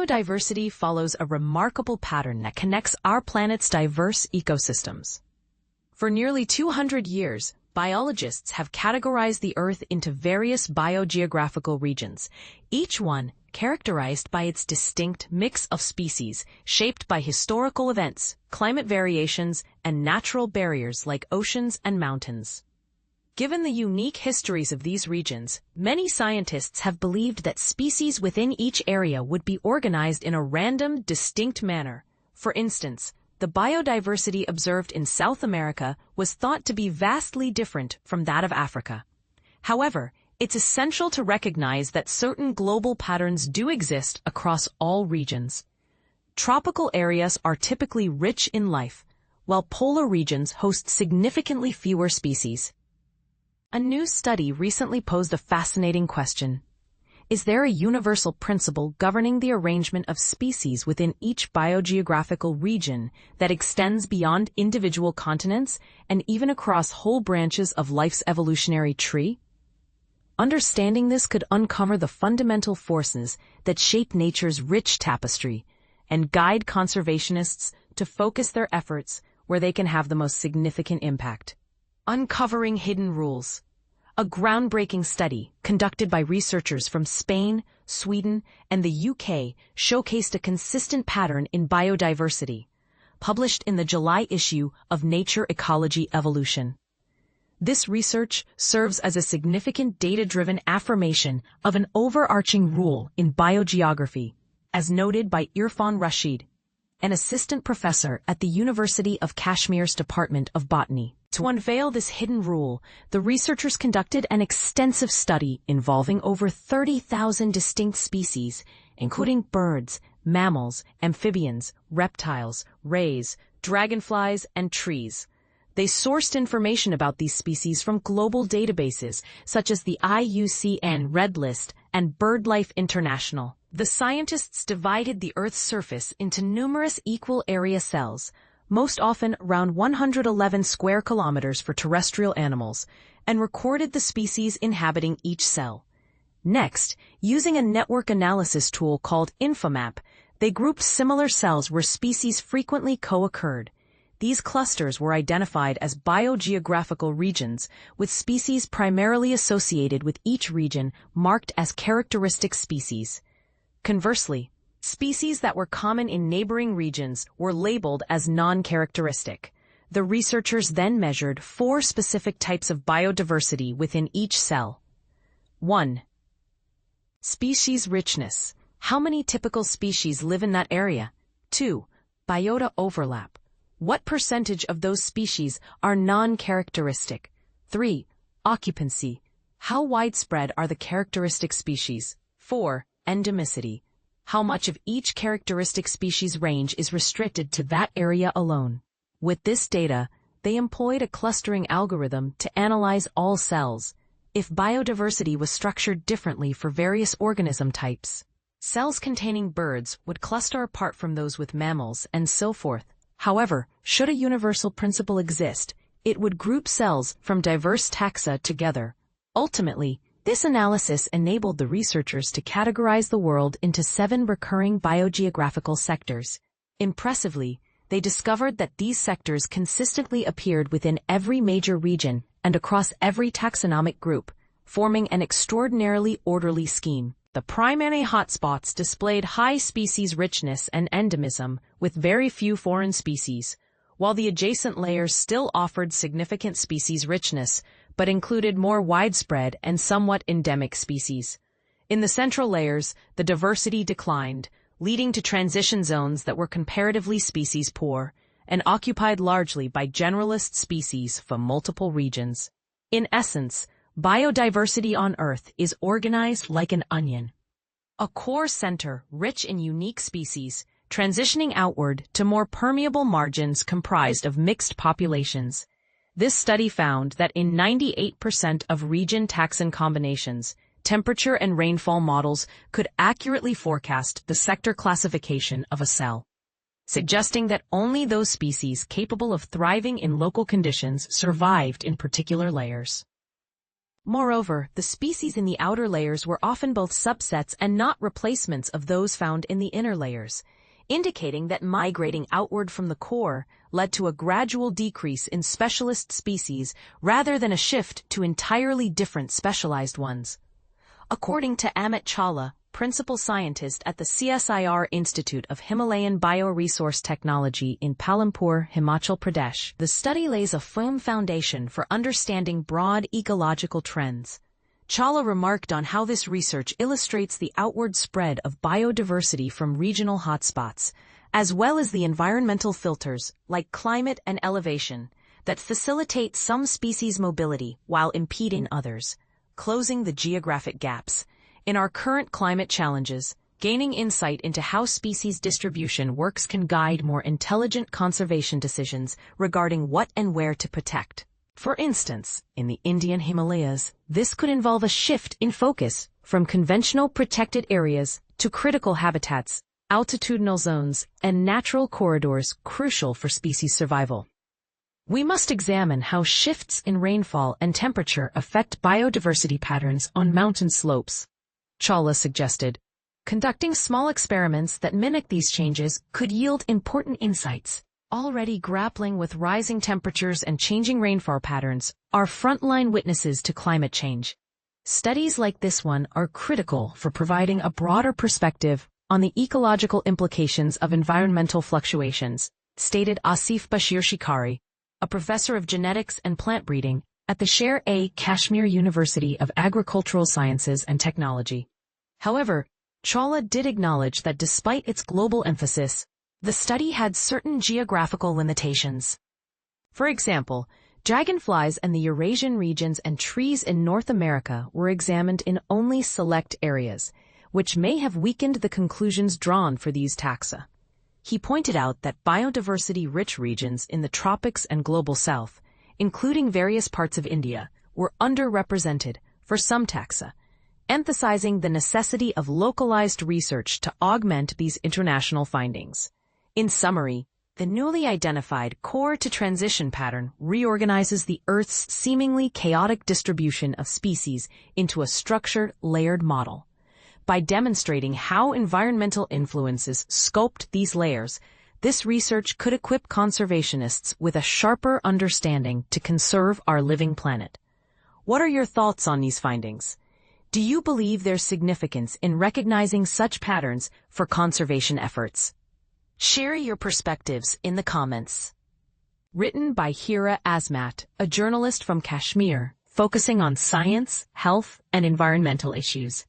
Biodiversity follows a remarkable pattern that connects our planet's diverse ecosystems. For nearly 200 years, biologists have categorized the Earth into various biogeographical regions, each one characterized by its distinct mix of species, shaped by historical events, climate variations, and natural barriers like oceans and mountains. Given the unique histories of these regions, many scientists have believed that species within each area would be organized in a random, distinct manner. For instance, the biodiversity observed in South America was thought to be vastly different from that of Africa. However, it's essential to recognize that certain global patterns do exist across all regions. Tropical areas are typically rich in life, while polar regions host significantly fewer species. A new study recently posed a fascinating question. Is there a universal principle governing the arrangement of species within each biogeographical region that extends beyond individual continents and even across whole branches of life's evolutionary tree? Understanding this could uncover the fundamental forces that shape nature's rich tapestry and guide conservationists to focus their efforts where they can have the most significant impact. Uncovering Hidden Rules. A groundbreaking study conducted by researchers from Spain, Sweden, and the UK showcased a consistent pattern in biodiversity, published in the July issue of Nature Ecology Evolution. This research serves as a significant data-driven affirmation of an overarching rule in biogeography, as noted by Irfan Rashid, an assistant professor at the University of Kashmir's Department of Botany. To unveil this hidden rule, the researchers conducted an extensive study involving over 30,000 distinct species, including birds, mammals, amphibians, reptiles, rays, dragonflies, and trees. They sourced information about these species from global databases such as the IUCN Red List and BirdLife International. The scientists divided the Earth's surface into numerous equal area cells, most often around 111 square kilometers for terrestrial animals, and recorded the species inhabiting each cell. Next, using a network analysis tool called InfoMap, they grouped similar cells where species frequently co-occurred. These clusters were identified as biogeographical regions, with species primarily associated with each region marked as characteristic species. Conversely, species that were common in neighboring regions were labeled as non-characteristic. The researchers then measured 4 specific types of biodiversity within each cell. 1. Species richness. How many typical species live in that area? 2. Biota overlap. What percentage of those species are non-characteristic? 3. Occupancy. How widespread are the characteristic species? 4. Endemicity. How much of each characteristic species range is restricted to that area alone? With this data, they employed a clustering algorithm to analyze all cells. If biodiversity was structured differently for various organism types, cells containing birds would cluster apart from those with mammals and so forth. However, should a universal principle exist, it would group cells from diverse taxa together. Ultimately, this analysis enabled the researchers to categorize the world into 7 recurring biogeographical sectors. Impressively, they discovered that these sectors consistently appeared within every major region and across every taxonomic group, forming an extraordinarily orderly scheme. The primary hotspots displayed high species richness and endemism, with very few foreign species, while the adjacent layers still offered significant species richness, but included more widespread and somewhat endemic species. In the central layers, the diversity declined, leading to transition zones that were comparatively species poor and occupied largely by generalist species from multiple regions. In essence, biodiversity on Earth is organized like an onion. A core center rich in unique species, transitioning outward to more permeable margins comprised of mixed populations. This study found that in 98% of region taxon combinations, temperature and rainfall models could accurately forecast the sector classification of a cell, suggesting that only those species capable of thriving in local conditions survived in particular layers. Moreover, the species in the outer layers were often both subsets and not replacements of those found in the inner layers, indicating that migrating outward from the core led to a gradual decrease in specialist species rather than a shift to entirely different specialized ones. According to Amit Chawla, principal scientist at the CSIR Institute of Himalayan Bioresource Technology in Palampur, Himachal Pradesh, the study lays a firm foundation for understanding broad ecological trends. Chawla remarked on how this research illustrates the outward spread of biodiversity from regional hotspots, as well as the environmental filters, like climate and elevation, that facilitate some species mobility while impeding others, closing the geographic gaps. In our current climate challenges, gaining insight into how species distribution works can guide more intelligent conservation decisions regarding what and where to protect. For instance, in the Indian Himalayas, this could involve a shift in focus from conventional protected areas to critical habitats, altitudinal zones, and natural corridors crucial for species survival. We must examine how shifts in rainfall and temperature affect biodiversity patterns on mountain slopes, Chawla suggested. Conducting small experiments that mimic these changes could yield important insights. Already grappling with rising temperatures and changing rainfall patterns, are frontline witnesses to climate change. Studies like this one are critical for providing a broader perspective on the ecological implications of environmental fluctuations, stated Asif Bashir Shikari, a professor of genetics and plant breeding at the Sher-e Kashmir University of Agricultural Sciences and Technology. However, Chawla did acknowledge that despite its global emphasis, the study had certain geographical limitations. For example, dragonflies and the Eurasian regions and trees in North America were examined in only select areas, which may have weakened the conclusions drawn for these taxa. He pointed out that biodiversity-rich regions in the tropics and global south, including various parts of India, were underrepresented for some taxa, emphasizing the necessity of localized research to augment these international findings. In summary, the newly identified core-to-transition pattern reorganizes the Earth's seemingly chaotic distribution of species into a structured, layered model. By demonstrating how environmental influences sculpt these layers, this research could equip conservationists with a sharper understanding to conserve our living planet. What are your thoughts on these findings? Do you believe there's significance in recognizing such patterns for conservation efforts? Share your perspectives in the comments. Written by Hira Azmat, a journalist from Kashmir, focusing on science, health, and environmental issues.